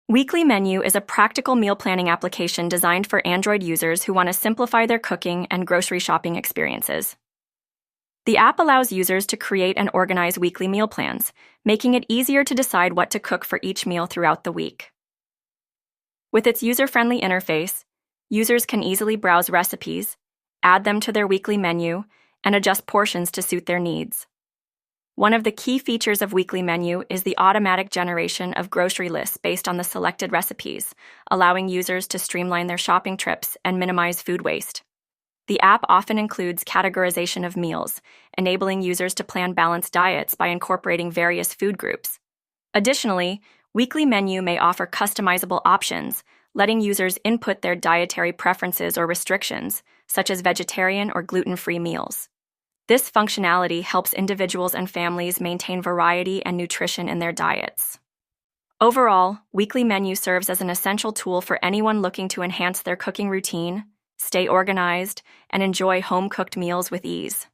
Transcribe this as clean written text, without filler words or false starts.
Weekly Menu is a practical meal planning application designed for Android users who want to simplify their cooking and grocery shopping experiences. The app allows users to create and organize weekly meal plans, making it easier to decide what to cook for each meal throughout the week. With its user-friendly interface, users can easily browse recipes, add them to their weekly menu, and adjust portions to suit their needs. One of the key features of Weekly Menu is the automatic generation of grocery lists based on the selected recipes, allowing users to streamline their shopping trips and minimize food waste. The app often includes categorization of meals, enabling users to plan balanced diets by incorporating various food groups. Additionally, Weekly Menu may offer customizable options, letting users input their dietary preferences or restrictions, such as vegetarian or gluten-free meals. This functionality helps individuals and families maintain variety and nutrition in their diets. Overall, Weekly Menu serves as an essential tool for anyone looking to enhance their cooking routine, stay organized, and enjoy home-cooked meals with ease.